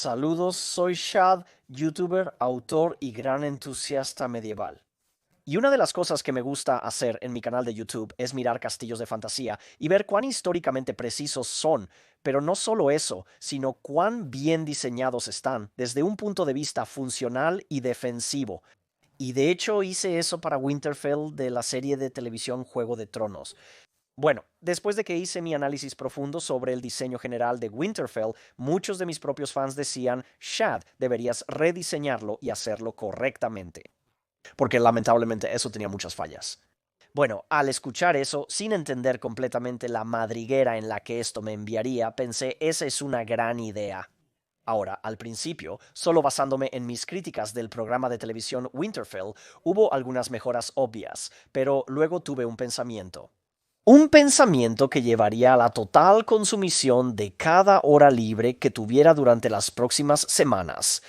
Saludos, soy Shad, youtuber, autor y gran entusiasta medieval. Y una de las cosas que me gusta hacer en mi canal de YouTube es mirar castillos de fantasía y ver cuán históricamente precisos son, pero no solo eso, sino cuán bien diseñados están desde un punto de vista funcional y defensivo. Y de hecho hice eso para Winterfell de la serie de televisión Juego de Tronos. Bueno, después de que hice mi análisis profundo sobre el diseño general de Winterfell, muchos de mis propios fans decían, Shad, deberías rediseñarlo y hacerlo correctamente. Porque lamentablemente eso tenía muchas fallas. Bueno, al escuchar eso, sin entender completamente la madriguera en la que esto me enviaría, pensé, esa es una gran idea. Ahora, al principio, solo basándome en mis críticas del programa de televisión Winterfell, hubo algunas mejoras obvias, pero luego tuve un pensamiento. Un pensamiento que llevaría a la total consumición de cada hora libre que tuviera durante las próximas semanas.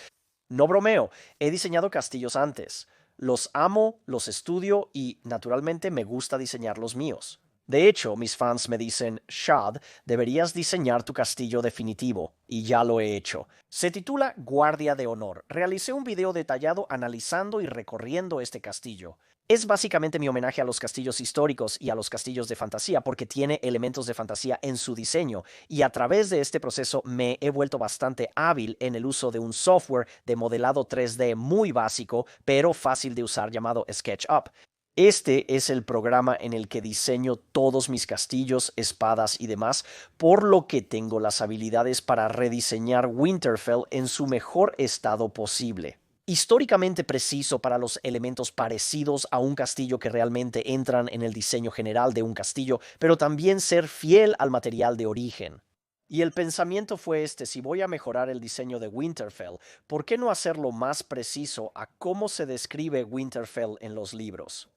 No bromeo, he diseñado castillos antes. Los amo, los estudio y, naturalmente, me gusta diseñar los míos. De hecho, mis fans me dicen, Shad, deberías diseñar tu castillo definitivo, y ya lo he hecho. Se titula Guardia de Honor. Realicé un video detallado analizando y recorriendo este castillo. Es básicamente mi homenaje a los castillos históricos y a los castillos de fantasía porque tiene elementos de fantasía en su diseño y a través de este proceso me he vuelto bastante hábil en el uso de un software de modelado 3D muy básico pero fácil de usar llamado SketchUp. Este es el programa en el que diseño todos mis castillos, espadas y demás, por lo que tengo las habilidades para rediseñar Winterfell en su mejor estado posible. Históricamente preciso para los elementos parecidos a un castillo que realmente entran en el diseño general de un castillo, pero también ser fiel al material de origen. Y el pensamiento fue este, si voy a mejorar el diseño de Winterfell, ¿por qué no hacerlo más preciso a cómo se describe Winterfell en los libros?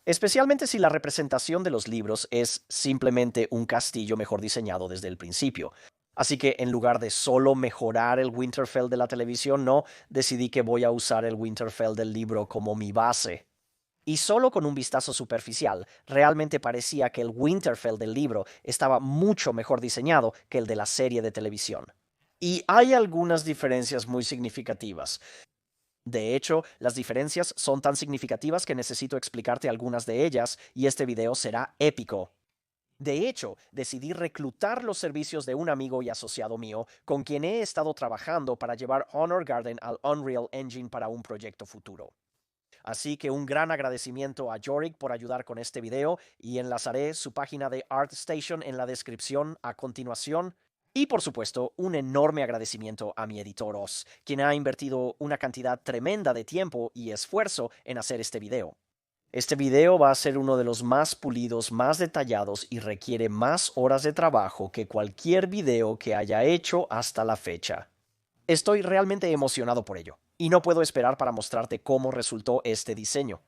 Especialmente si la representación de los libros es simplemente un castillo mejor diseñado desde el principio. Así que en lugar de solo mejorar el Winterfell de la televisión, no, decidí que voy a usar el Winterfell del libro como mi base. Y solo con un vistazo superficial, realmente parecía que el Winterfell del libro estaba mucho mejor diseñado que el de la serie de televisión. Y hay algunas diferencias muy significativas. De hecho, las diferencias son tan significativas que necesito explicarte algunas de ellas y este video será épico. De hecho, decidí reclutar los servicios de un amigo y asociado mío con quien he estado trabajando para llevar Honor Garden al Unreal Engine para un proyecto futuro. Así que un gran agradecimiento a Yorick por ayudar con este video y enlazaré su página de ArtStation en la descripción a continuación. Y por supuesto, un enorme agradecimiento a mi editor Oz, quien ha invertido una cantidad tremenda de tiempo y esfuerzo en hacer este video. Este video va a ser uno de los más pulidos, más detallados y requiere más horas de trabajo que cualquier video que haya hecho hasta la fecha. Estoy realmente emocionado por ello, y no puedo esperar para mostrarte cómo resultó este diseño.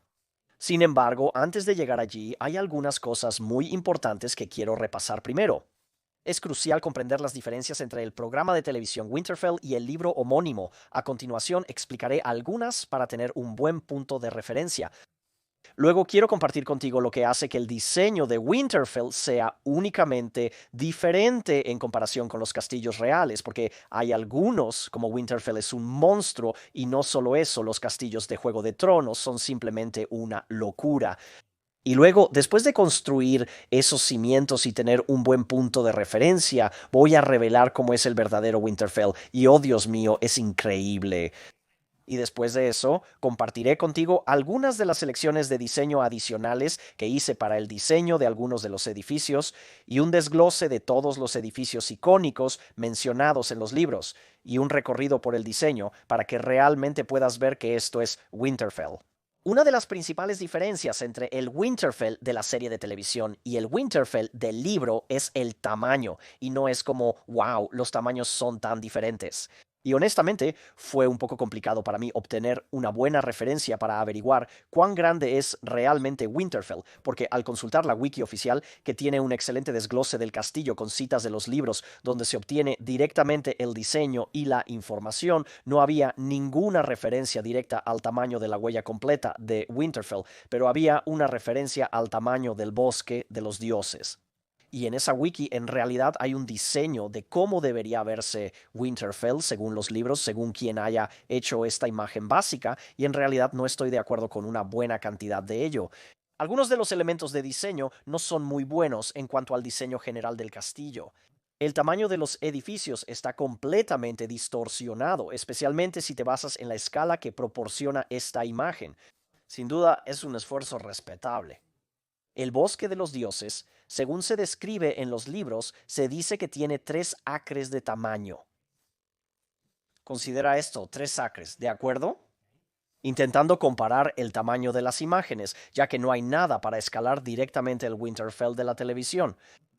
Sin embargo, antes de llegar allí, hay algunas cosas muy importantes que quiero repasar primero. Es crucial comprender las diferencias entre el programa de televisión Winterfell y el libro homónimo. A continuación explicaré algunas para tener un buen punto de referencia. Luego quiero compartir contigo lo que hace que el diseño de Winterfell sea únicamente diferente en comparación con los castillos reales, porque hay algunos, como Winterfell es un monstruo, y no solo eso, los castillos de Juego de Tronos son simplemente una locura. Y luego, después de construir esos cimientos y tener un buen punto de referencia, voy a revelar cómo es el verdadero Winterfell. Y oh Dios mío, es increíble. Y después de eso, compartiré contigo algunas de las selecciones de diseño adicionales que hice para el diseño de algunos de los edificios y un desglose de todos los edificios icónicos mencionados en los libros y un recorrido por el diseño para que realmente puedas ver que esto es Winterfell. Una de las principales diferencias entre el Winterfell de la serie de televisión y el Winterfell del libro es el tamaño, y no es como, wow, los tamaños son tan diferentes. Y honestamente, fue un poco complicado para mí obtener una buena referencia para averiguar cuán grande es realmente Winterfell, porque al consultar la wiki oficial, que tiene un excelente desglose del castillo con citas de los libros donde se obtiene directamente el diseño y la información, no había ninguna referencia directa al tamaño de la huella completa de Winterfell, pero había una referencia al tamaño del bosque de los dioses. Y en esa wiki en realidad hay un diseño de cómo debería verse Winterfell según los libros, según quien haya hecho esta imagen básica, y en realidad no estoy de acuerdo con una buena cantidad de ello. Algunos de los elementos de diseño no son muy buenos en cuanto al diseño general del castillo. El tamaño de los edificios está completamente distorsionado, especialmente si te basas en la escala que proporciona esta imagen. Sin duda es un esfuerzo respetable. El bosque de los dioses, según se describe en los libros, se dice que tiene 3 acres de tamaño. Considera esto, 3 acres, ¿de acuerdo? Intentando comparar el tamaño de las imágenes, ya que no hay nada para escalar directamente el Winterfell de la televisión.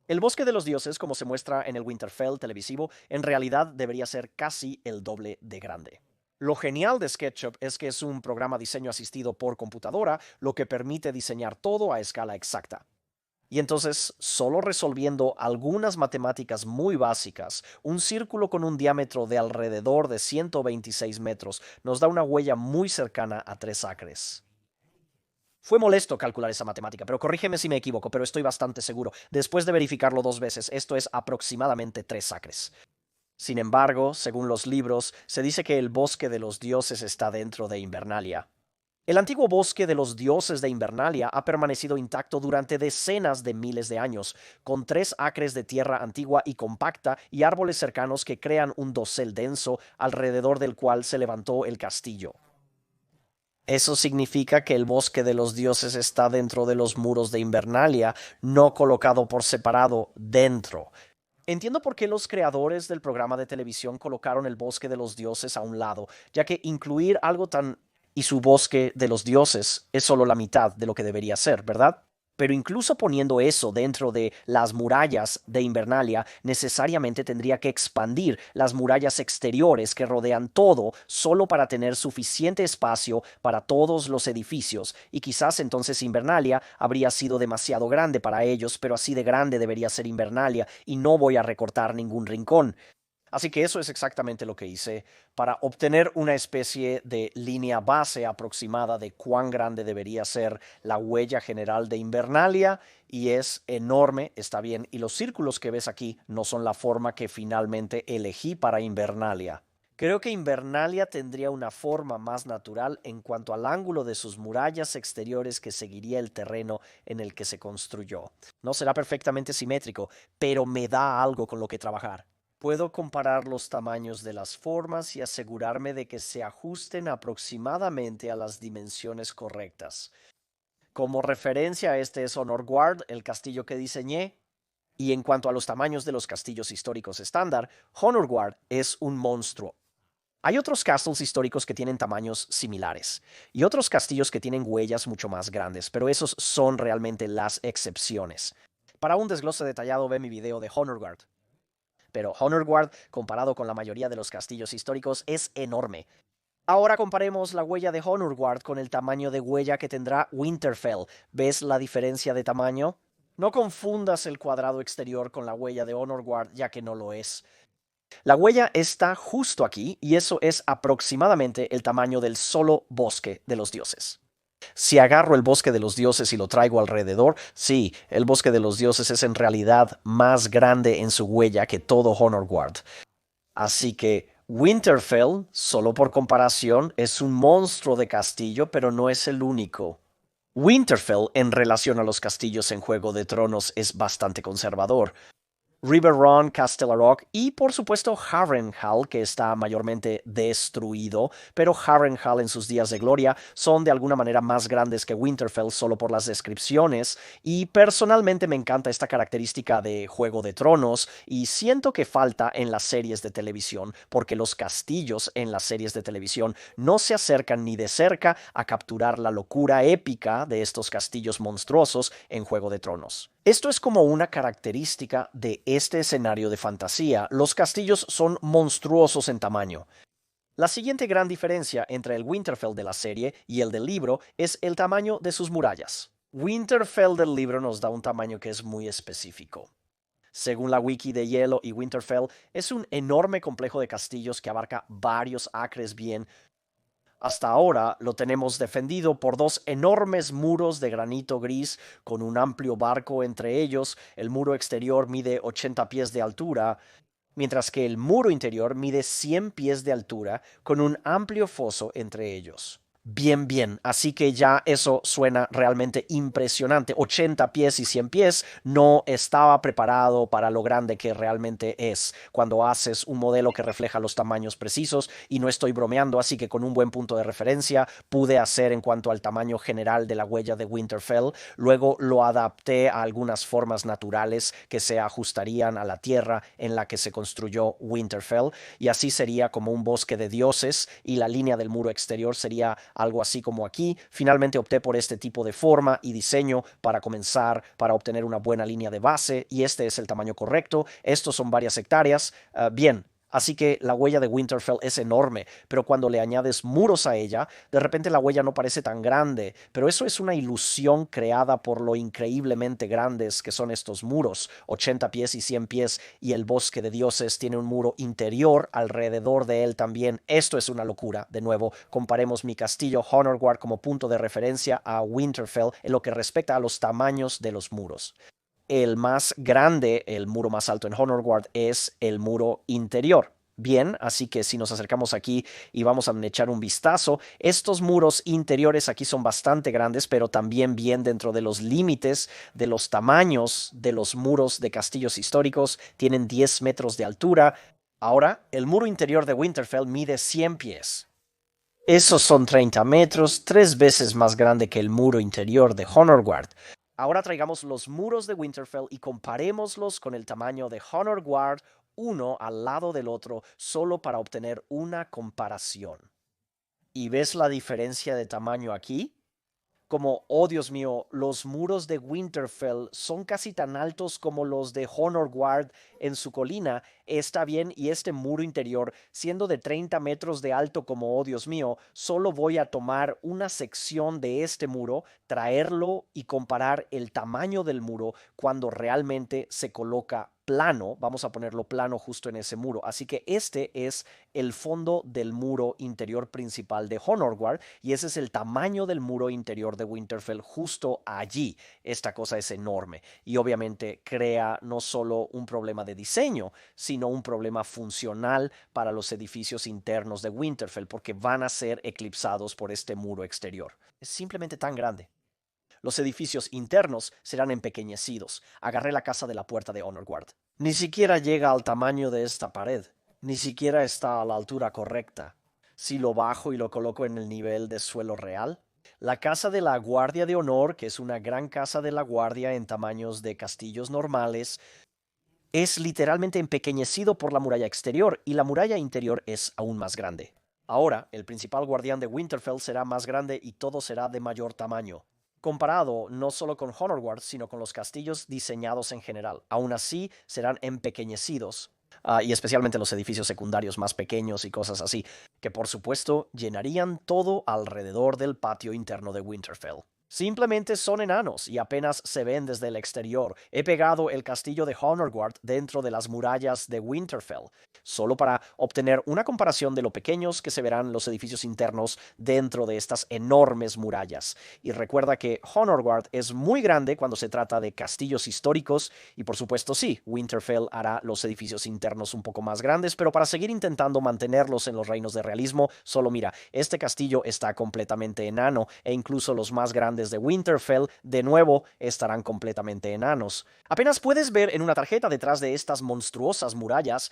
El bosque de los dioses, como se muestra en el Winterfell televisivo, en realidad debería ser casi el doble de grande. Lo genial de SketchUp es que es un programa diseño asistido por computadora, lo que permite diseñar todo a escala exacta. Y entonces, solo resolviendo algunas matemáticas muy básicas, un círculo con un diámetro de alrededor de 126 metros nos da una huella muy cercana a 3 acres. Fue molesto calcular esa matemática, pero corrígeme si me equivoco, pero estoy bastante seguro. Después de verificarlo 2 veces, esto es aproximadamente 3 acres. Sin embargo, según los libros, se dice que el bosque de los dioses está dentro de Invernalia. El antiguo bosque de los dioses de Invernalia ha permanecido intacto durante decenas de miles de años, con 3 acres de tierra antigua y compacta y árboles cercanos que crean un dosel denso alrededor del cual se levantó el castillo. Eso significa que el bosque de los dioses está dentro de los muros de Invernalia, no colocado por separado dentro. Entiendo por qué los creadores del programa de televisión colocaron el bosque de los dioses a un lado, ya que incluir algo tan y su bosque de los dioses es solo la mitad de lo que debería ser, ¿verdad? Pero incluso poniendo eso dentro de las murallas de Invernalia, necesariamente tendría que expandir las murallas exteriores que rodean todo solo para tener suficiente espacio para todos los edificios, y quizás entonces Invernalia habría sido demasiado grande para ellos, pero así de grande debería ser Invernalia, y no voy a recortar ningún rincón. Así que eso es exactamente lo que hice para obtener una especie de línea base aproximada de cuán grande debería ser la huella general de Invernalia, y es enorme, está bien, y los círculos que ves aquí no son la forma que finalmente elegí para Invernalia. Creo que Invernalia tendría una forma más natural en cuanto al ángulo de sus murallas exteriores que seguiría el terreno en el que se construyó. No será perfectamente simétrico, pero me da algo con lo que trabajar. Puedo comparar los tamaños de las formas y asegurarme de que se ajusten aproximadamente a las dimensiones correctas. Como referencia, este es Honor Guard, el castillo que diseñé. Y en cuanto a los tamaños de los castillos históricos estándar, Honor Guard es un monstruo. Hay otros castles históricos que tienen tamaños similares y otros castillos que tienen huellas mucho más grandes, pero esos son realmente las excepciones. Para un desglose detallado ve mi video de Honor Guard. Pero Honor Guard, comparado con la mayoría de los castillos históricos, es enorme. Ahora comparemos la huella de Honor Guard con el tamaño de huella que tendrá Winterfell. ¿Ves la diferencia de tamaño? No confundas el cuadrado exterior con la huella de Honor Guard, ya que no lo es. La huella está justo aquí, y eso es aproximadamente el tamaño del solo bosque de los dioses. Si agarro el bosque de los dioses y lo traigo alrededor, sí, el bosque de los dioses es en realidad más grande en su huella que todo Honor Guard. Así que Winterfell, solo por comparación, es un monstruo de castillo, pero no es el único. Winterfell, en relación a los castillos en Juego de Tronos, es bastante conservador. Riverrun, Castellarock y por supuesto Harrenhal, que está mayormente destruido, pero Harrenhal en sus días de gloria son de alguna manera más grandes que Winterfell solo por las descripciones, y personalmente me encanta esta característica de Juego de Tronos y siento que falta en las series de televisión, porque los castillos en las series de televisión no se acercan ni de cerca a capturar la locura épica de estos castillos monstruosos en Juego de Tronos. Esto es como una característica de este escenario de fantasía. Los castillos son monstruosos en tamaño. La siguiente gran diferencia entre el Winterfell de la serie y el del libro es el tamaño de sus murallas. Winterfell del libro nos da un tamaño que es muy específico. Según la wiki de Hielo y Winterfell, es un enorme complejo de castillos que abarca varios acres bien. Hasta ahora lo tenemos defendido por dos enormes muros de granito gris con un amplio barco entre ellos. El muro exterior mide 80 pies de altura, mientras que el muro interior mide 100 pies de altura con un amplio foso entre ellos. Bien, bien, así que ya eso suena realmente impresionante. 80 pies y 100 pies no estaba preparado para lo grande que realmente es cuando haces un modelo que refleja los tamaños precisos, y no estoy bromeando, así que con un buen punto de referencia pude hacer en cuanto al tamaño general de la huella de Winterfell. Luego lo adapté a algunas formas naturales que se ajustarían a la tierra en la que se construyó Winterfell, y así sería como un bosque de dioses, y la línea del muro exterior sería algo así como aquí. Finalmente opté por este tipo de forma y diseño para comenzar, para obtener una buena línea de base, y este es el tamaño correcto. Estos son varias hectáreas. Bien. Así que la huella de Winterfell es enorme, pero cuando le añades muros a ella, de repente la huella no parece tan grande, pero eso es una ilusión creada por lo increíblemente grandes que son estos muros, 80 pies y 100 pies, y el bosque de dioses tiene un muro interior alrededor de él también. Esto es una locura. De nuevo, comparemos mi castillo Honorguard como punto de referencia a Winterfell en lo que respecta a los tamaños de los muros. El más grande, el muro más alto en Honorguard, es el muro interior. Bien, así que si nos acercamos aquí y vamos a echar un vistazo, estos muros interiores aquí son bastante grandes, pero también bien dentro de los límites de los tamaños de los muros de castillos históricos. Tienen 10 metros de altura. Ahora, el muro interior de Winterfell mide 100 pies. Esos son 30 metros, 3 veces más grande que el muro interior de Honorguard. Ahora traigamos los muros de Winterfell y comparémoslos con el tamaño de Honorguard, uno al lado del otro, solo para obtener una comparación. ¿Y ves la diferencia de tamaño aquí? Como, oh Dios mío, los muros de Winterfell son casi tan altos como los de Honorguard en su colina. Está bien, y este muro interior, siendo de 30 metros de alto como, oh Dios mío, solo voy a tomar una sección de este muro, traerlo y comparar el tamaño del muro cuando realmente se coloca plano. Vamos a ponerlo plano justo en ese muro. Así que este es el fondo del muro interior principal de Honorguard, y ese es el tamaño del muro interior de Winterfell justo allí. Esta cosa es enorme y obviamente crea no solo un problema de diseño, sino un problema funcional para los edificios internos de Winterfell, porque van a ser eclipsados por este muro exterior. Es simplemente tan grande. Los edificios internos serán empequeñecidos. Agarré la casa de la puerta de Honorguard. Ni siquiera llega al tamaño de esta pared. Ni siquiera está a la altura correcta. Si lo bajo y lo coloco en el nivel de suelo real. La casa de la Guardia de Honor, que es una gran casa de la Guardia en tamaños de castillos normales, es literalmente empequeñecido por la muralla exterior, y la muralla interior es aún más grande. Ahora, el principal guardián de Winterfell será más grande y todo será de mayor tamaño, comparado no solo con Honorguard, sino con los castillos diseñados en general. Aún así, serán empequeñecidos, y especialmente los edificios secundarios más pequeños y cosas así, que por supuesto llenarían todo alrededor del patio interno de Winterfell. Simplemente son enanos y apenas se ven desde el exterior. He pegado el castillo de Honorguard dentro de las murallas de Winterfell, solo para obtener una comparación de lo pequeños que se verán los edificios internos dentro de estas enormes murallas. Y recuerda que Honorguard es muy grande cuando se trata de castillos históricos, y por supuesto sí, Winterfell hará los edificios internos un poco más grandes, pero para seguir intentando mantenerlos en los reinos de realismo, solo mira, este castillo está completamente enano, e incluso los más grandes de Winterfell, de nuevo, estarán completamente enanos. Apenas puedes ver en una tarjeta detrás de estas monstruosas murallas.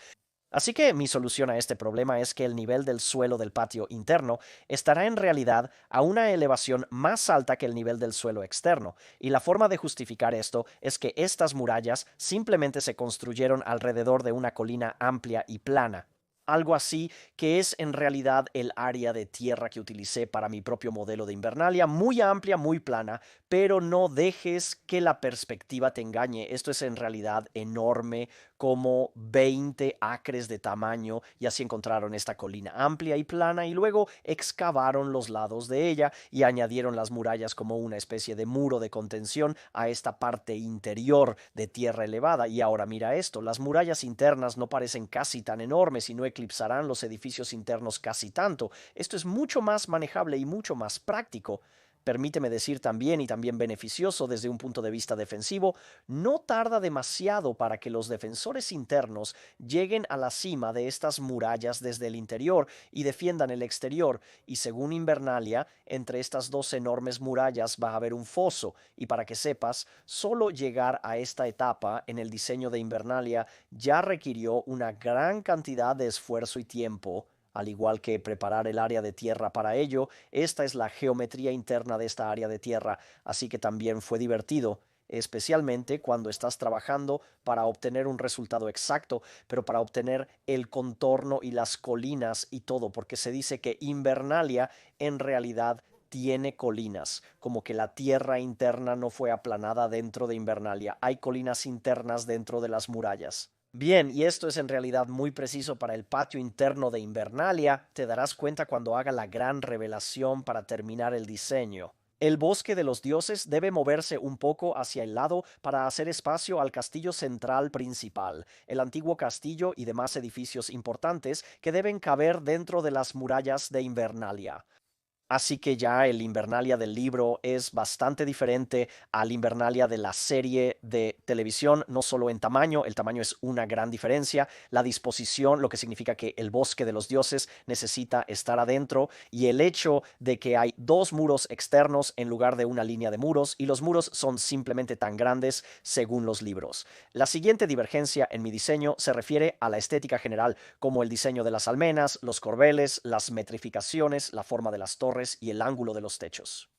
Así que mi solución a este problema es que el nivel del suelo del patio interno estará en realidad a una elevación más alta que el nivel del suelo externo, y la forma de justificar esto es que estas murallas simplemente se construyeron alrededor de una colina amplia y plana. Algo así que es en realidad el área de tierra que utilicé para mi propio modelo de Invernalia, muy amplia, muy plana, pero no dejes que la perspectiva te engañe. Esto es en realidad enorme, como 20 acres de tamaño y así encontraron esta colina amplia y plana y luego excavaron los lados de ella y añadieron las murallas como una especie de muro de contención a esta parte interior de tierra elevada. Y ahora mira esto, las murallas internas no parecen casi tan enormes y no eclipsarán los edificios internos casi tanto. Esto es mucho más manejable y mucho más práctico. Permíteme decir también, y también beneficioso desde un punto de vista defensivo, no tarda demasiado para que los defensores internos lleguen a la cima de estas murallas desde el interior y defiendan el exterior, y según Invernalia, entre estas dos enormes murallas va a haber un foso, y para que sepas, solo llegar a esta etapa en el diseño de Invernalia ya requirió una gran cantidad de esfuerzo y tiempo. Al igual que preparar el área de tierra para ello, esta es la geometría interna de esta área de tierra, así que también fue divertido, especialmente cuando estás trabajando para obtener un resultado exacto, pero para obtener el contorno y las colinas y todo, porque se dice que Invernalia en realidad tiene colinas, como que la tierra interna no fue aplanada dentro de Invernalia, hay colinas internas dentro de las murallas. Bien, y esto es en realidad muy preciso para el patio interno de Invernalia, te darás cuenta cuando haga la gran revelación para terminar el diseño. El bosque de los dioses debe moverse un poco hacia el lado para hacer espacio al castillo central principal, el antiguo castillo y demás edificios importantes que deben caber dentro de las murallas de Invernalia. Así que ya el Invernalia del libro es bastante diferente al Invernalia de la serie de televisión, no solo en tamaño, el tamaño es una gran diferencia, la disposición, lo que significa que el bosque de los dioses necesita estar adentro y el hecho de que hay dos muros externos en lugar de una línea de muros y los muros son simplemente tan grandes según los libros. La siguiente divergencia en mi diseño se refiere a la estética general, como el diseño de las almenas, los corbeles, las metrificaciones, la forma de las torres y el ángulo de los techos.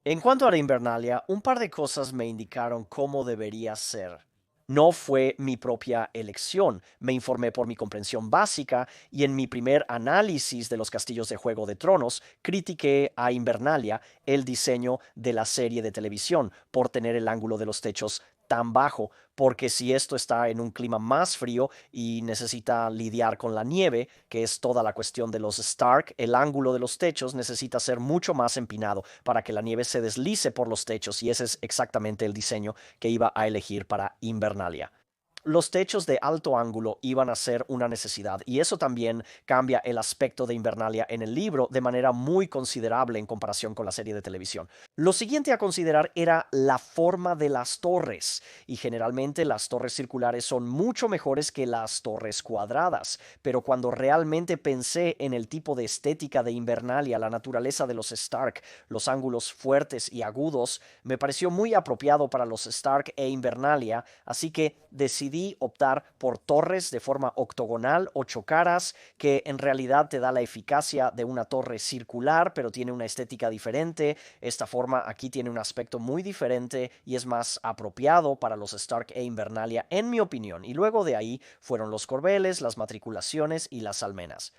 En cuanto a la Invernalia, un par de cosas me indicaron cómo debería ser. No fue mi propia elección, me informé por mi comprensión básica y en mi primer análisis de los castillos de Juego de Tronos critiqué a Invernalia el diseño de la serie de televisión por tener el ángulo de los techos tan bajo, porque si esto está en un clima más frío y necesita lidiar con la nieve, que es toda la cuestión de los Stark, el ángulo de los techos necesita ser mucho más empinado para que la nieve se deslice por los techos y ese es exactamente el diseño que iba a elegir para Invernalia. Los techos de alto ángulo iban a ser una necesidad y eso también cambia el aspecto de Invernalia en el libro de manera muy considerable en comparación con la serie de televisión. Lo siguiente a considerar era la forma de las torres y generalmente las torres circulares son mucho mejores que las torres cuadradas, pero cuando realmente pensé en el tipo de estética de Invernalia, la naturaleza de los Stark, los ángulos fuertes y agudos, me pareció muy apropiado para los Stark e Invernalia, así que decidí optar por torres de forma octogonal, 8 caras, que en realidad te da la eficacia de una torre circular, pero tiene una estética diferente. Esta forma aquí tiene un aspecto muy diferente y es más apropiado para los Stark e Invernalia, en mi opinión. Y luego de ahí fueron los corbeles, las matriculaciones y las almenas.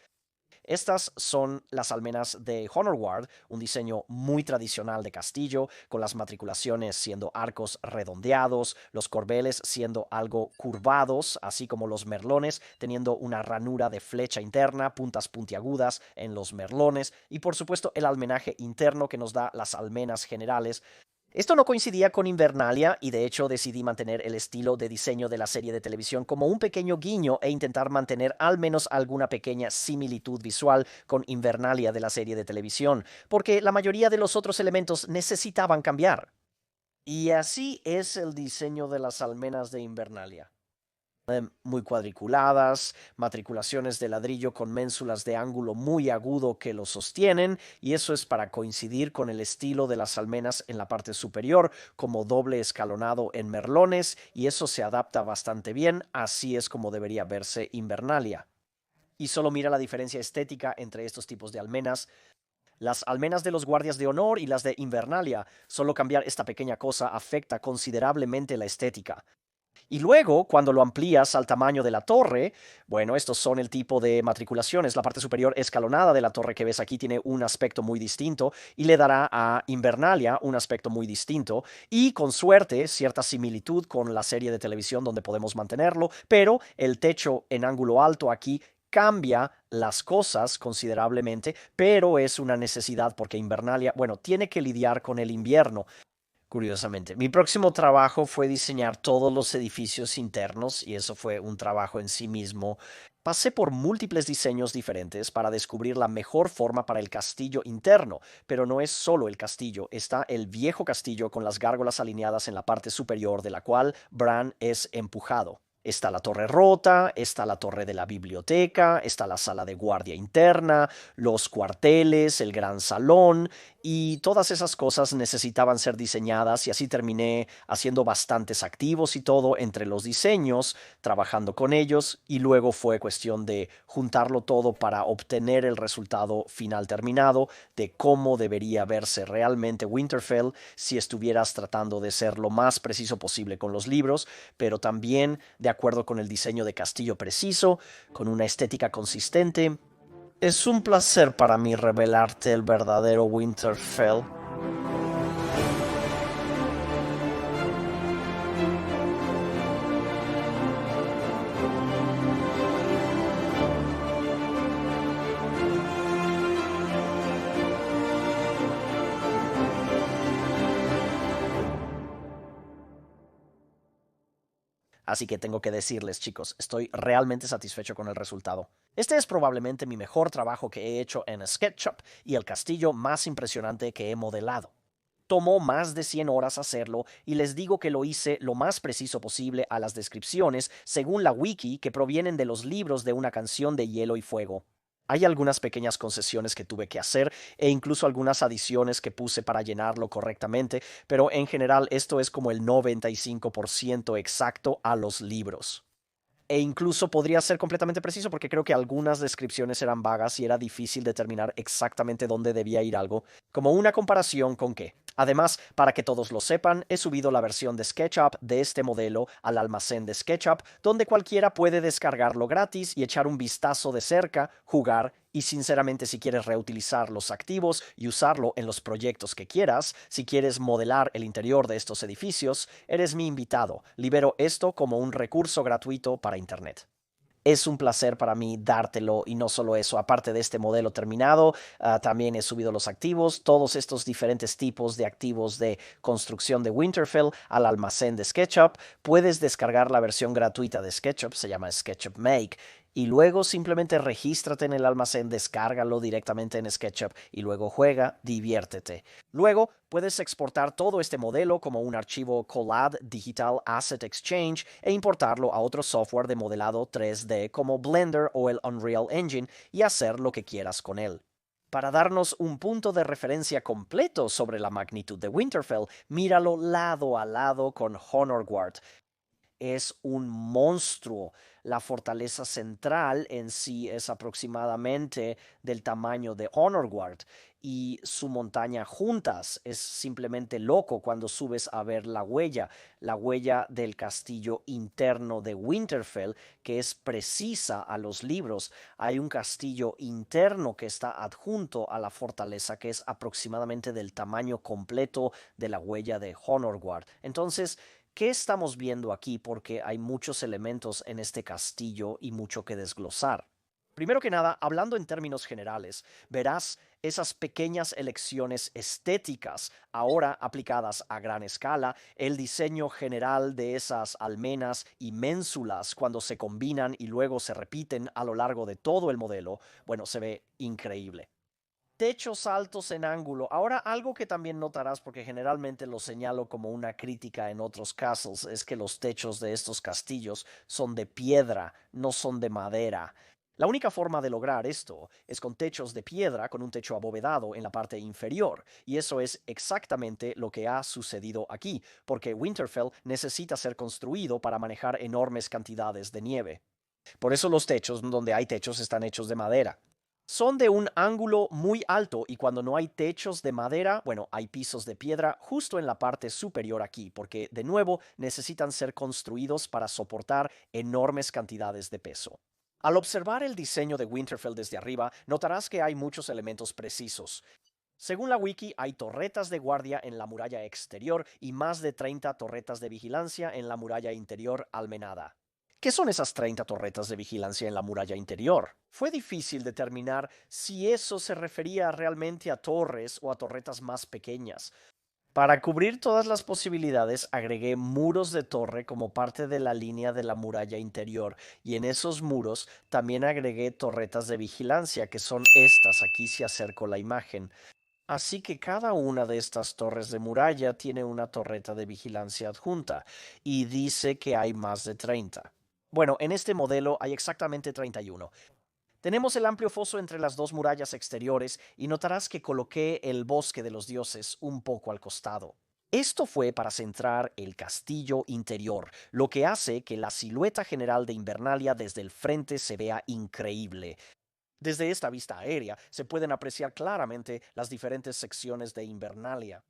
Estas son las almenas de Honorward, un diseño muy tradicional de castillo, con las matriculaciones siendo arcos redondeados, los corbeles siendo algo curvados, así como los merlones teniendo una ranura de flecha interna, puntas puntiagudas en los merlones, y por supuesto el almenaje interno que nos da las almenas generales. Esto no coincidía con Invernalia y de hecho decidí mantener el estilo de diseño de la serie de televisión como un pequeño guiño e intentar mantener al menos alguna pequeña similitud visual con Invernalia de la serie de televisión, porque la mayoría de los otros elementos necesitaban cambiar. Y así es el diseño de las almenas de Invernalia. Muy cuadriculadas, matriculaciones de ladrillo con ménsulas de ángulo muy agudo que lo sostienen, y eso es para coincidir con el estilo de las almenas en la parte superior, como doble escalonado en merlones, y eso se adapta bastante bien, así es como debería verse Invernalia. Y solo mira la diferencia estética entre estos tipos de almenas. Las almenas de los guardias de honor y las de Invernalia, solo cambiar esta pequeña cosa afecta considerablemente la estética. Y luego, cuando lo amplías al tamaño de la torre, bueno, estos son el tipo de matriculaciones. La parte superior escalonada de la torre que ves aquí tiene un aspecto muy distinto y le dará a Invernalia un aspecto muy distinto y con suerte cierta similitud con la serie de televisión donde podemos mantenerlo, pero el techo en ángulo alto aquí cambia las cosas considerablemente, pero es una necesidad porque Invernalia, bueno, tiene que lidiar con el invierno. Curiosamente, mi próximo trabajo fue diseñar todos los edificios internos y eso fue un trabajo en sí mismo. Pasé por múltiples diseños diferentes para descubrir la mejor forma para el castillo interno, pero no es solo el castillo, está el viejo castillo con las gárgolas alineadas en la parte superior de la cual Bran es empujado. Está la torre rota, está la torre de la biblioteca, está la sala de guardia interna, los cuarteles, el gran salón, y todas esas cosas necesitaban ser diseñadas y así terminé haciendo bastantes activos y todo entre los diseños, trabajando con ellos y luego fue cuestión de juntarlo todo para obtener el resultado final terminado de cómo debería verse realmente Winterfell si estuvieras tratando de ser lo más preciso posible con los libros, pero también de acuerdo con el diseño de castillo preciso, con una estética consistente. Es un placer para mí revelarte el verdadero Winterfell. Así que tengo que decirles, chicos, estoy realmente satisfecho con el resultado. Este es probablemente mi mejor trabajo que he hecho en SketchUp y el castillo más impresionante que he modelado. Tomó más de 100 horas hacerlo y les digo que lo hice lo más preciso posible a las descripciones según la wiki que provienen de los libros de una canción de Hielo y Fuego. Hay algunas pequeñas concesiones que tuve que hacer e incluso algunas adiciones que puse para llenarlo correctamente, pero en general esto es como el 95% exacto a los libros. E incluso podría ser completamente preciso porque creo que algunas descripciones eran vagas y era difícil determinar exactamente dónde debía ir algo, como una comparación con qué. Además, para que todos lo sepan, he subido la versión de SketchUp de este modelo al almacén de SketchUp, donde cualquiera puede descargarlo gratis y echar un vistazo de cerca, jugar y sinceramente si quieres reutilizar los activos y usarlo en los proyectos que quieras, si quieres modelar el interior de estos edificios, eres mi invitado. Libero esto como un recurso gratuito para Internet. Es un placer para mí dártelo y no solo eso, aparte de este modelo terminado, también he subido los activos, todos estos diferentes tipos de activos de construcción de Winterfell al almacén de SketchUp. Puedes descargar la versión gratuita de SketchUp, se llama SketchUp Make, y luego simplemente regístrate en el almacén, descárgalo directamente en SketchUp y luego juega, diviértete. Luego puedes exportar todo este modelo como un archivo Collab Digital Asset Exchange e importarlo a otro software de modelado 3D como Blender o el Unreal Engine y hacer lo que quieras con él. Para darnos un punto de referencia completo sobre la magnitud de Winterfell, míralo lado a lado con Honorguard. Es un monstruo. La fortaleza central en sí es aproximadamente del tamaño de Honorguard y su montaña juntas es simplemente loco cuando subes a ver la huella del castillo interno de Winterfell, que es precisa a los libros. Hay un castillo interno que está adjunto a la fortaleza que es aproximadamente del tamaño completo de la huella de Honorguard. Entonces, ¿qué estamos viendo aquí? Porque hay muchos elementos en este castillo y mucho que desglosar. Primero que nada, hablando en términos generales, verás esas pequeñas elecciones estéticas ahora aplicadas a gran escala, el diseño general de esas almenas y ménsulas cuando se combinan y luego se repiten a lo largo de todo el modelo, bueno, se ve increíble. Techos altos en ángulo. Ahora, algo que también notarás, porque generalmente lo señalo como una crítica en otros castles, es que los techos de estos castillos son de piedra, no son de madera. La única forma de lograr esto es con techos de piedra, con un techo abovedado en la parte inferior, y eso es exactamente lo que ha sucedido aquí, porque Winterfell necesita ser construido para manejar enormes cantidades de nieve. Por eso los techos donde hay techos están hechos de madera. Son de un ángulo muy alto y cuando no hay techos de madera, bueno, hay pisos de piedra justo en la parte superior aquí, porque de nuevo necesitan ser construidos para soportar enormes cantidades de peso. Al observar el diseño de Winterfell desde arriba, notarás que hay muchos elementos precisos. Según la wiki, hay torretas de guardia en la muralla exterior y más de 30 torretas de vigilancia en la muralla interior almenada. ¿Qué son esas 30 torretas de vigilancia en la muralla interior? Fue difícil determinar si eso se refería realmente a torres o a torretas más pequeñas. Para cubrir todas las posibilidades, agregué muros de torre como parte de la línea de la muralla interior y en esos muros también agregué torretas de vigilancia, que son estas, aquí si acerco la imagen. Así que cada una de estas torres de muralla tiene una torreta de vigilancia adjunta y dice que hay más de 30. Bueno, en este modelo hay exactamente 31. Tenemos el amplio foso entre las dos murallas exteriores y notarás que coloqué el bosque de los dioses un poco al costado. Esto fue para centrar el castillo interior, lo que hace que la silueta general de Invernalia desde el frente se vea increíble. Desde esta vista aérea se pueden apreciar claramente las diferentes secciones de Invernalia.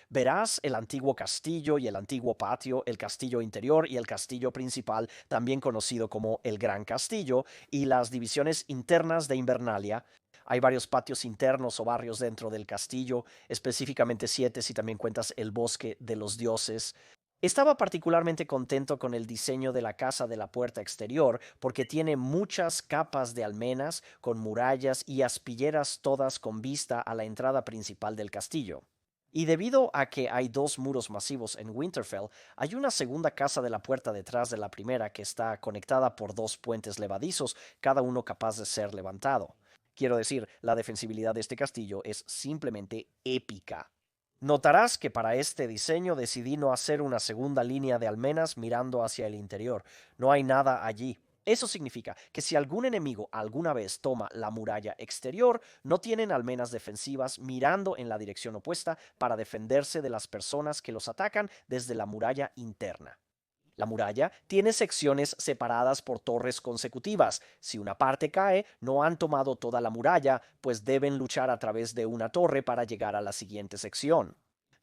Verás el antiguo castillo y el antiguo patio, el castillo interior y el castillo principal, también conocido como el Gran Castillo, y las divisiones internas de Invernalia. Hay varios patios internos o barrios dentro del castillo, específicamente 7 si también cuentas el bosque de los dioses. Estaba particularmente contento con el diseño de la casa de la puerta exterior porque tiene muchas capas de almenas con murallas y aspilleras todas con vista a la entrada principal del castillo. Y debido a que hay dos muros masivos en Winterfell, hay una segunda casa de la puerta detrás de la primera que está conectada por dos puentes levadizos, cada uno capaz de ser levantado. Quiero decir, la defensibilidad de este castillo es simplemente épica. Notarás que para este diseño decidí no hacer una segunda línea de almenas mirando hacia el interior. No hay nada allí. Eso significa que si algún enemigo alguna vez toma la muralla exterior, no tienen almenas defensivas mirando en la dirección opuesta para defenderse de las personas que los atacan desde la muralla interna. La muralla tiene secciones separadas por torres consecutivas. Si una parte cae, no han tomado toda la muralla, pues deben luchar a través de una torre para llegar a la siguiente sección.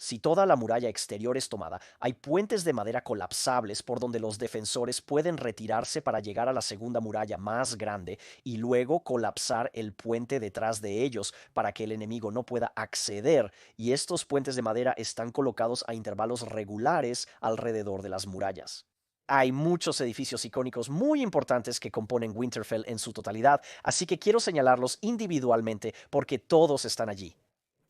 Si toda la muralla exterior es tomada, hay puentes de madera colapsables por donde los defensores pueden retirarse para llegar a la segunda muralla más grande y luego colapsar el puente detrás de ellos para que el enemigo no pueda acceder, y estos puentes de madera están colocados a intervalos regulares alrededor de las murallas. Hay muchos edificios icónicos muy importantes que componen Winterfell en su totalidad, así que quiero señalarlos individualmente porque todos están allí.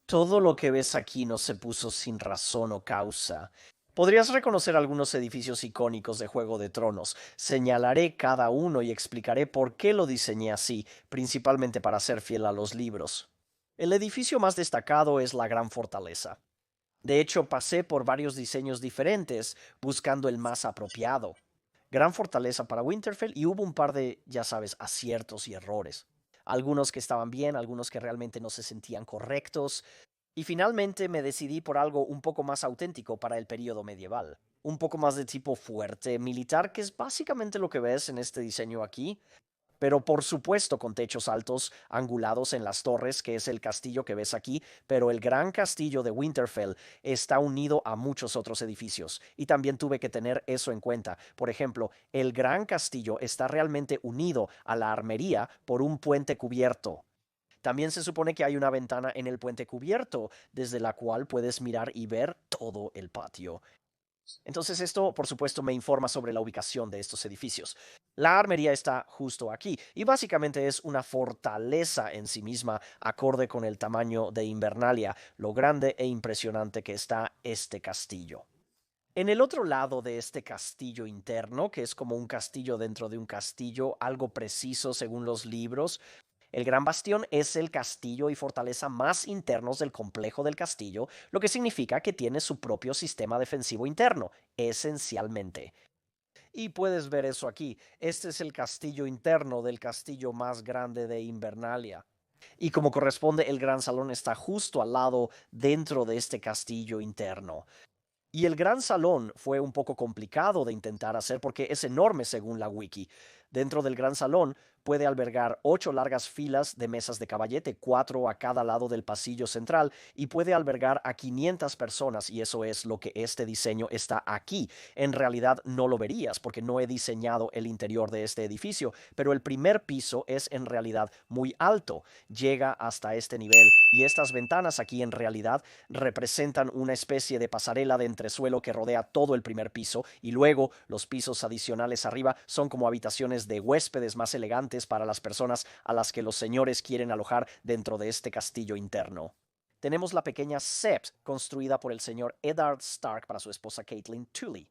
Todo lo que ves aquí no se puso sin razón o causa. Podrías reconocer algunos edificios icónicos de Juego de Tronos. Señalaré cada uno y explicaré por qué lo diseñé así, principalmente para ser fiel a los libros. El edificio más destacado es la Gran Fortaleza. De hecho, pasé por varios diseños diferentes buscando el más apropiado. Gran fortaleza para Winterfell y hubo un par de, ya sabes, aciertos y errores. Algunos que estaban bien, algunos que realmente no se sentían correctos. Y finalmente me decidí por algo un poco más auténtico para el periodo medieval. Un poco más de tipo fuerte militar, que es básicamente lo que ves en este diseño aquí, pero por supuesto con techos altos angulados en las torres, que es el castillo que ves aquí, pero el gran castillo de Winterfell está unido a muchos otros edificios, y también tuve que tener eso en cuenta. Por ejemplo, el gran castillo está realmente unido a la armería por un puente cubierto. También se supone que hay una ventana en el puente cubierto, desde la cual puedes mirar y ver todo el patio. Entonces esto, por supuesto, me informa sobre la ubicación de estos edificios. La armería está justo aquí y básicamente es una fortaleza en sí misma, acorde con el tamaño de Invernalia, lo grande e impresionante que está este castillo. En el otro lado de este castillo interno, que es como un castillo dentro de un castillo, algo preciso según los libros, el Gran Bastión es el castillo y fortaleza más internos del complejo del castillo, lo que significa que tiene su propio sistema defensivo interno, esencialmente. Y puedes ver eso aquí. Este es el castillo interno del castillo más grande de Invernalia. Y como corresponde, el gran salón está justo al lado dentro de este castillo interno. Y el gran salón fue un poco complicado de intentar hacer porque es enorme según la wiki. Dentro del gran salón puede albergar 8 largas filas de mesas de caballete, 4 a cada lado del pasillo central, y puede albergar a 500 personas, y eso es lo que este diseño está aquí. En realidad no lo verías porque no he diseñado el interior de este edificio, pero el primer piso es en realidad muy alto, llega hasta este nivel, y estas ventanas aquí en realidad representan una especie de pasarela de entresuelo que rodea todo el primer piso, y luego los pisos adicionales arriba son como habitaciones de huéspedes más elegantes para las personas a las que los señores quieren alojar dentro de este castillo interno. Tenemos la pequeña Sept, construida por el señor Eddard Stark para su esposa Caitlin Tully.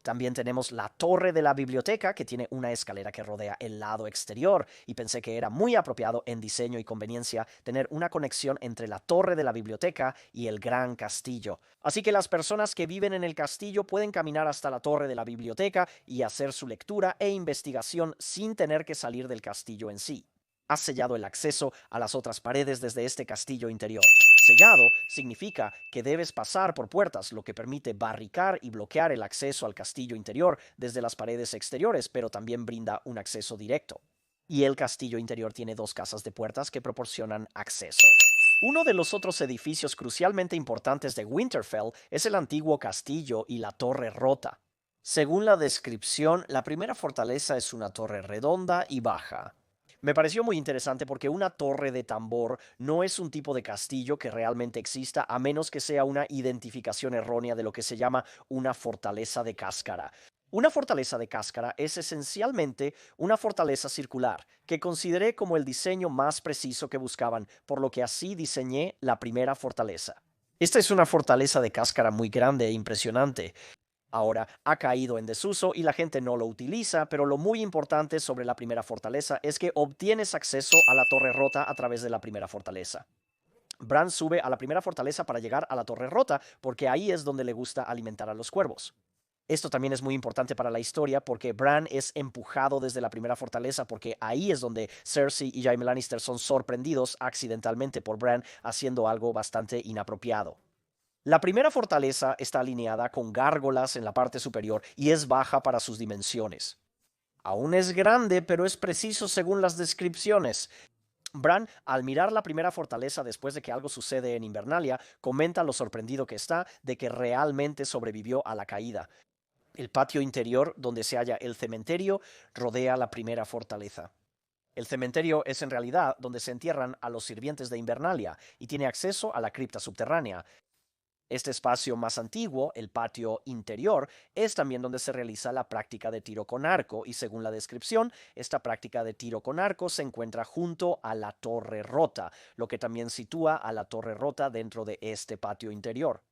También tenemos la torre de la biblioteca, que tiene una escalera que rodea el lado exterior, y pensé que era muy apropiado en diseño y conveniencia tener una conexión entre la torre de la biblioteca y el gran castillo. Así que las personas que viven en el castillo pueden caminar hasta la torre de la biblioteca y hacer su lectura e investigación sin tener que salir del castillo en sí. Has sellado el acceso a las otras paredes desde este castillo interior. Sellado significa que debes pasar por puertas, lo que permite barricar y bloquear el acceso al castillo interior desde las paredes exteriores, pero también brinda un acceso directo. Y el castillo interior tiene 2 casas de puertas que proporcionan acceso. Uno de los otros edificios crucialmente importantes de Winterfell es el antiguo castillo y la Torre Rota. Según la descripción, la primera fortaleza es una torre redonda y baja. Me pareció muy interesante porque una torre de tambor no es un tipo de castillo que realmente exista a menos que sea una identificación errónea de lo que se llama una fortaleza de cáscara. Una fortaleza de cáscara es esencialmente una fortaleza circular, que consideré como el diseño más preciso que buscaban, por lo que así diseñé la primera fortaleza. Esta es una fortaleza de cáscara muy grande e impresionante. Ahora ha caído en desuso y la gente no lo utiliza, pero lo muy importante sobre la primera fortaleza es que obtienes acceso a la torre rota a través de la primera fortaleza. Bran sube a la primera fortaleza para llegar a la torre rota porque ahí es donde le gusta alimentar a los cuervos. Esto también es muy importante para la historia porque Bran es empujado desde la primera fortaleza porque ahí es donde Cersei y Jaime Lannister son sorprendidos accidentalmente por Bran haciendo algo bastante inapropiado. La primera fortaleza está alineada con gárgolas en la parte superior y es baja para sus dimensiones. Aún es grande, pero es preciso según las descripciones. Bran, al mirar la primera fortaleza después de que algo sucede en Invernalia, comenta lo sorprendido que está de que realmente sobrevivió a la caída. El patio interior, donde se halla el cementerio, rodea la primera fortaleza. El cementerio es en realidad donde se entierran a los sirvientes de Invernalia y tiene acceso a la cripta subterránea. Este espacio más antiguo, el patio interior, es también donde se realiza la práctica de tiro con arco y según la descripción, esta práctica de tiro con arco se encuentra junto a la Torre Rota, lo que también sitúa a la Torre Rota dentro de este patio interior.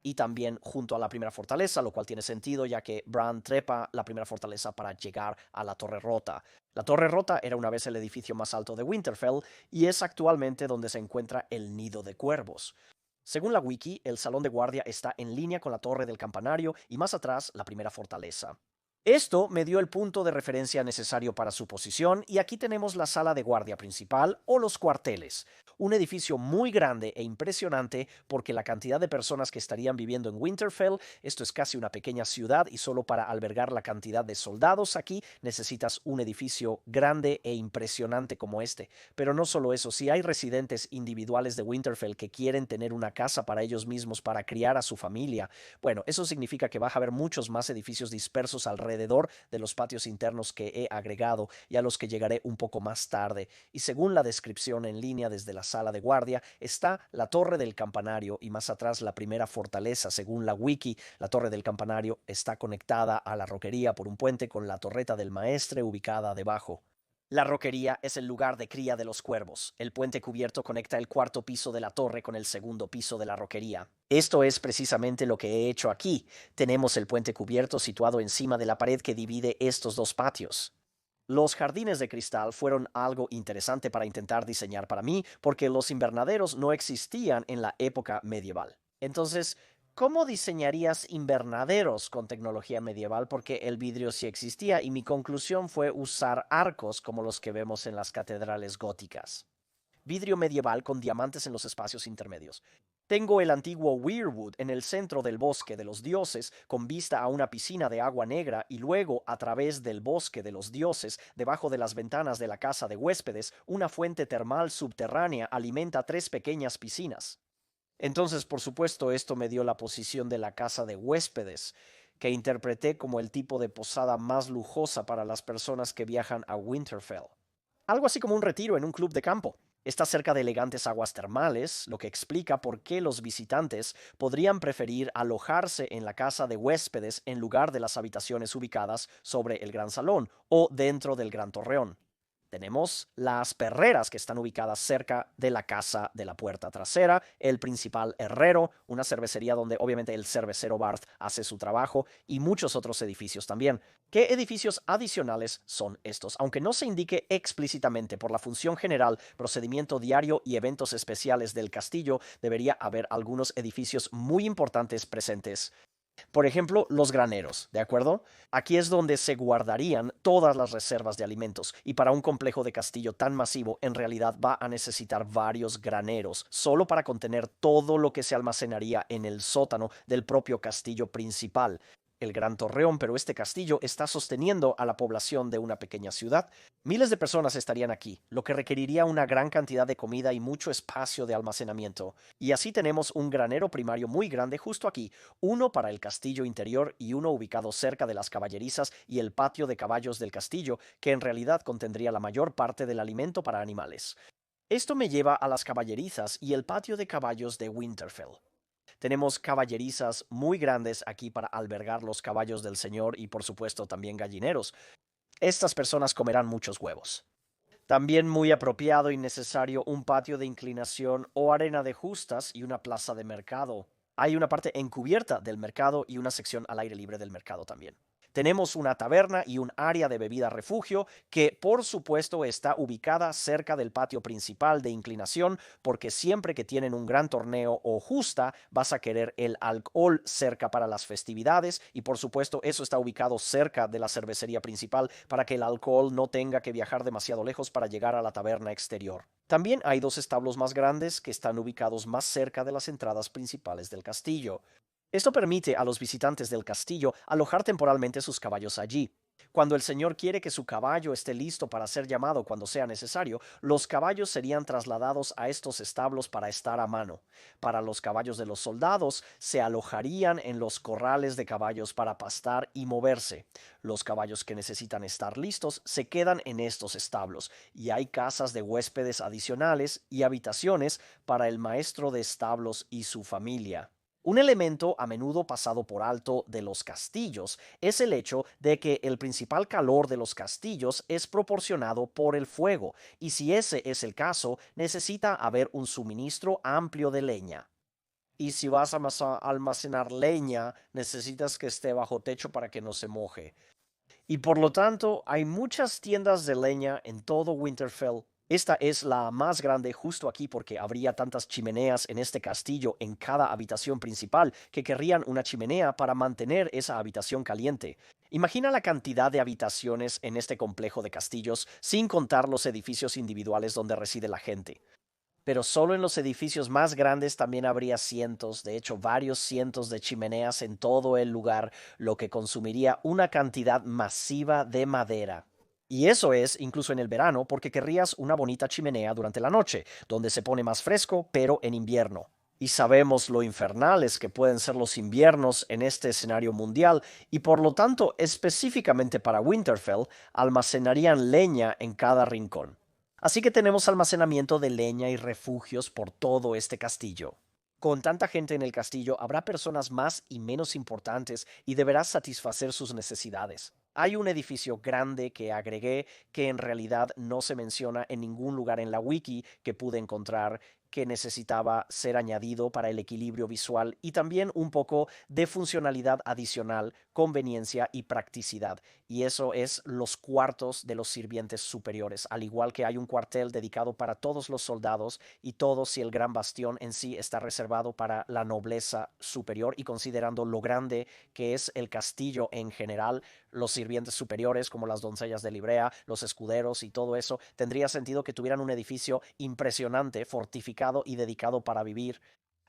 Y también junto a la primera fortaleza, lo cual tiene sentido ya que Bran trepa la primera fortaleza para llegar a la Torre Rota. La Torre Rota era una vez el edificio más alto de Winterfell y es actualmente donde se encuentra el Nido de Cuervos. Según la wiki, el salón de guardia está en línea con la torre del campanario y más atrás la primera fortaleza. Esto me dio el punto de referencia necesario para su posición y aquí tenemos la sala de guardia principal o los cuarteles, un edificio muy grande e impresionante porque la cantidad de personas que estarían viviendo en Winterfell, esto es casi una pequeña ciudad y solo para albergar la cantidad de soldados aquí necesitas un edificio grande e impresionante como este. Pero no solo eso, si hay residentes individuales de Winterfell que quieren tener una casa para ellos mismos para criar a su familia, bueno, eso significa que va a haber muchos más edificios dispersos alrededor de los patios internos que he agregado y a los que llegaré un poco más tarde. Y según la descripción en línea desde la sala de guardia, está la torre del campanario y más atrás la primera fortaleza. Según la wiki, la torre del campanario está conectada a la roquería por un puente con la torreta del maestre ubicada debajo. La roquería es el lugar de cría de los cuervos. El puente cubierto conecta el cuarto piso de la torre con el segundo piso de la roquería. Esto es precisamente lo que he hecho aquí. Tenemos el puente cubierto situado encima de la pared que divide estos 2 patios. Los jardines de cristal fueron algo interesante para intentar diseñar para mí porque los invernaderos no existían en la época medieval. Entonces, ¿cómo diseñarías invernaderos con tecnología medieval? Porque el vidrio sí existía y mi conclusión fue usar arcos como los que vemos en las catedrales góticas. vidrio medieval con diamantes en los espacios intermedios. Tengo el antiguo Weirwood en el centro del bosque de los dioses, con vista a una piscina de agua negra y luego, a través del bosque de los dioses, debajo de las ventanas de la casa de huéspedes, una fuente termal subterránea alimenta 3 pequeñas piscinas. Entonces, por supuesto, esto me dio la posición de la casa de huéspedes, que interpreté como el tipo de posada más lujosa para las personas que viajan a Winterfell. Algo así como un retiro en un club de campo. Está cerca de elegantes aguas termales, lo que explica por qué los visitantes podrían preferir alojarse en la casa de huéspedes en lugar de las habitaciones ubicadas sobre el gran salón o dentro del gran torreón. Tenemos las perreras que están ubicadas cerca de la casa de la puerta trasera, el principal herrero, una cervecería donde obviamente el cervecero Barth hace su trabajo y muchos otros edificios también. ¿Qué edificios adicionales son estos? Aunque no se indique explícitamente por la función general, procedimiento diario y eventos especiales del castillo, debería haber algunos edificios muy importantes presentes. Por ejemplo, los graneros, ¿de acuerdo? Aquí es donde se guardarían todas las reservas de alimentos y para un complejo de castillo tan masivo en realidad va a necesitar varios graneros solo para contener todo lo que se almacenaría en el sótano del propio castillo principal. El Gran Torreón, pero este castillo está sosteniendo a la población de una pequeña ciudad. Miles de personas estarían aquí, lo que requeriría una gran cantidad de comida y mucho espacio de almacenamiento. Y así tenemos un granero primario muy grande justo aquí, uno para el castillo interior y uno ubicado cerca de las caballerizas y el patio de caballos del castillo, que en realidad contendría la mayor parte del alimento para animales. Esto me lleva a las caballerizas y el patio de caballos de Winterfell. Tenemos caballerizas muy grandes aquí para albergar los caballos del señor y por supuesto también gallineros. Estas personas comerán muchos huevos. También muy apropiado y necesario un patio de inclinación o arena de justas y una plaza de mercado. Hay una parte encubierta del mercado y una sección al aire libre del mercado también. Tenemos una taberna y un área de bebida refugio que por supuesto está ubicada cerca del patio principal de inclinación porque siempre que tienen un gran torneo o justa vas a querer el alcohol cerca para las festividades y por supuesto eso está ubicado cerca de la cervecería principal para que el alcohol no tenga que viajar demasiado lejos para llegar a la taberna exterior. También hay 2 establos más grandes que están ubicados más cerca de las entradas principales del castillo. Esto permite a los visitantes del castillo alojar temporalmente sus caballos allí. Cuando el señor quiere que su caballo esté listo para ser llamado cuando sea necesario, los caballos serían trasladados a estos establos para estar a mano. Para los caballos de los soldados, se alojarían en los corrales de caballos para pastar y moverse. Los caballos que necesitan estar listos se quedan en estos establos, y hay casas de huéspedes adicionales y habitaciones para el maestro de establos y su familia. Un elemento a menudo pasado por alto de los castillos es el hecho de que el principal calor de los castillos es proporcionado por el fuego, y si ese es el caso, necesita haber un suministro amplio de leña. Y si vas a almacenar leña, necesitas que esté bajo techo para que no se moje. Y por lo tanto, hay muchas tiendas de leña en todo Winterfell. Esta es la más grande justo aquí porque habría tantas chimeneas en este castillo en cada habitación principal que querrían una chimenea para mantener esa habitación caliente. Imagina la cantidad de habitaciones en este complejo de castillos sin contar los edificios individuales donde reside la gente. Pero solo en los edificios más grandes también habría cientos, de hecho varios cientos de chimeneas en todo el lugar, lo que consumiría una cantidad masiva de madera. Y eso es incluso en el verano porque querrías una bonita chimenea durante la noche, donde se pone más fresco, pero en invierno. Y sabemos lo infernales que pueden ser los inviernos en este escenario mundial, y por lo tanto, específicamente para Winterfell, almacenarían leña en cada rincón. Así que tenemos almacenamiento de leña y refugios por todo este castillo. Con tanta gente en el castillo, habrá personas más y menos importantes y deberás satisfacer sus necesidades. Hay un edificio grande que agregué que en realidad no se menciona en ningún lugar en la wiki que pude encontrar, que necesitaba ser añadido para el equilibrio visual y también un poco de funcionalidad adicional, conveniencia y practicidad. Y eso es los cuartos de los sirvientes superiores, al igual que hay un cuartel dedicado para todos los soldados y todo si el gran bastión en sí está reservado para la nobleza superior, y considerando lo grande que es el castillo en general, los sirvientes superiores como las doncellas de Librea, los escuderos y todo eso, tendría sentido que tuvieran un edificio impresionante, fortificado y dedicado para vivir.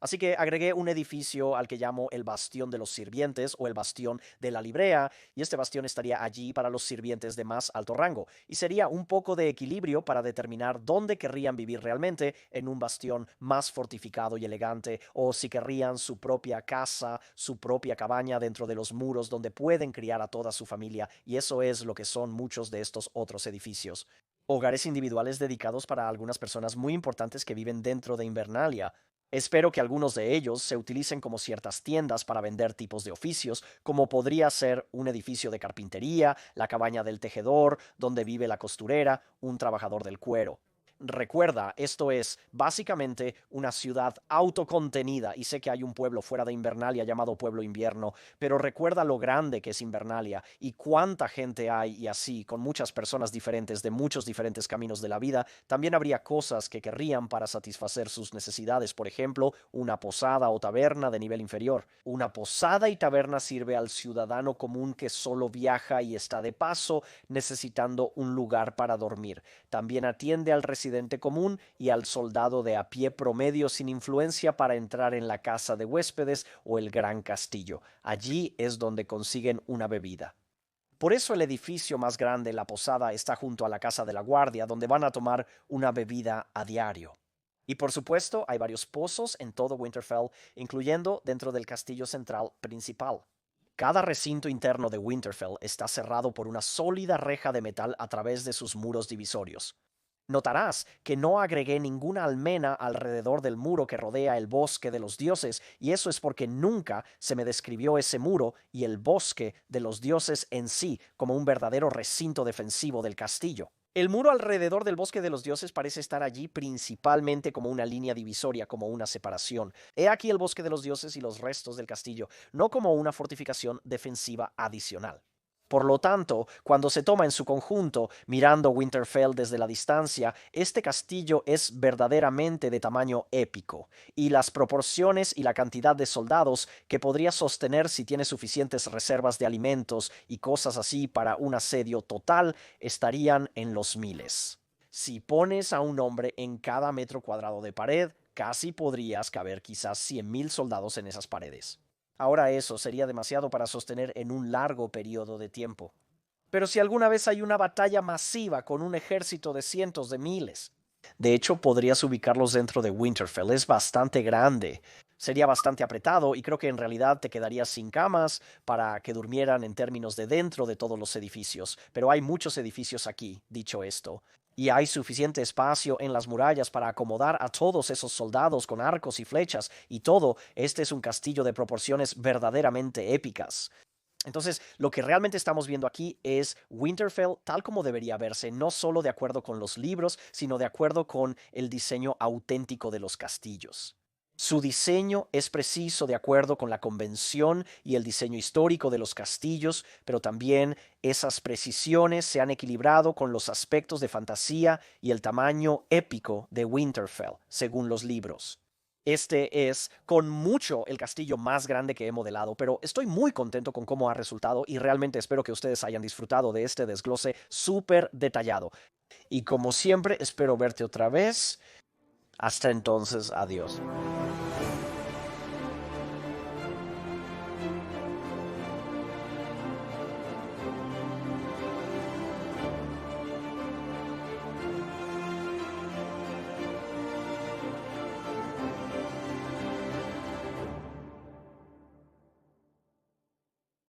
Así que agregué un edificio al que llamo el Bastión de los Sirvientes o el Bastión de la Librea, y este bastión estaría allí para los sirvientes de más alto rango, y sería un poco de equilibrio para determinar dónde querrían vivir realmente, en un bastión más fortificado y elegante, o si querrían su propia casa, su propia cabaña dentro de los muros donde pueden criar a toda su familia, y eso es lo que son muchos de estos otros edificios. Hogares individuales dedicados para algunas personas muy importantes que viven dentro de Invernalia. Espero que algunos de ellos se utilicen como ciertas tiendas para vender tipos de oficios, como podría ser un edificio de carpintería, la cabaña del tejedor, donde vive la costurera, un trabajador del cuero. Recuerda, esto es básicamente una ciudad autocontenida, y sé que hay un pueblo fuera de Invernalia llamado Pueblo Invierno, pero recuerda lo grande que es Invernalia y cuánta gente hay, y así, con muchas personas diferentes de muchos diferentes caminos de la vida, también habría cosas que querrían para satisfacer sus necesidades, por ejemplo, una posada o taberna de nivel inferior. Una posada y taberna sirve al ciudadano común que solo viaja y está de paso, necesitando un lugar para dormir. También atiende al residente común y al soldado de a pie promedio sin influencia para entrar en la casa de huéspedes o el gran castillo. Allí es donde consiguen una bebida. Por eso el edificio más grande, la posada, está junto a la casa de la guardia, donde van a tomar una bebida a diario. Y por supuesto, hay varios pozos en todo Winterfell, incluyendo dentro del castillo central principal. Cada recinto interno de Winterfell está cerrado por una sólida reja de metal a través de sus muros divisorios. Notarás que no agregué ninguna almena alrededor del muro que rodea el bosque de los dioses, y eso es porque nunca se me describió ese muro y el bosque de los dioses en sí como un verdadero recinto defensivo del castillo. El muro alrededor del bosque de los dioses parece estar allí principalmente como una línea divisoria, como una separación. He aquí el bosque de los dioses y los restos del castillo, no como una fortificación defensiva adicional. Por lo tanto, cuando se toma en su conjunto, mirando Winterfell desde la distancia, este castillo es verdaderamente de tamaño épico, y las proporciones y la cantidad de soldados que podría sostener si tiene suficientes reservas de alimentos y cosas así para un asedio total estarían en los miles. Si pones a un hombre en cada metro cuadrado de pared, casi podrías caber quizás 100.000 soldados en esas paredes. Ahora eso sería demasiado para sostener en un largo periodo de tiempo. Pero si alguna vez hay una batalla masiva con un ejército de cientos de miles, de hecho podrías ubicarlos dentro de Winterfell, es bastante grande. Sería bastante apretado y creo que en realidad te quedarías sin camas para que durmieran en términos de dentro de todos los edificios. Pero hay muchos edificios aquí, dicho esto, y hay suficiente espacio en las murallas para acomodar a todos esos soldados con arcos y flechas, y todo. Este es un castillo de proporciones verdaderamente épicas. Entonces, lo que realmente estamos viendo aquí es Winterfell tal como debería verse, no solo de acuerdo con los libros, sino de acuerdo con el diseño auténtico de los castillos. Su diseño es preciso de acuerdo con la convención y el diseño histórico de los castillos, pero también esas precisiones se han equilibrado con los aspectos de fantasía y el tamaño épico de Winterfell, según los libros. Este es con mucho el castillo más grande que he modelado, pero estoy muy contento con cómo ha resultado y realmente espero que ustedes hayan disfrutado de este desglose súper detallado. Y como siempre, espero verte otra vez. Hasta entonces, adiós.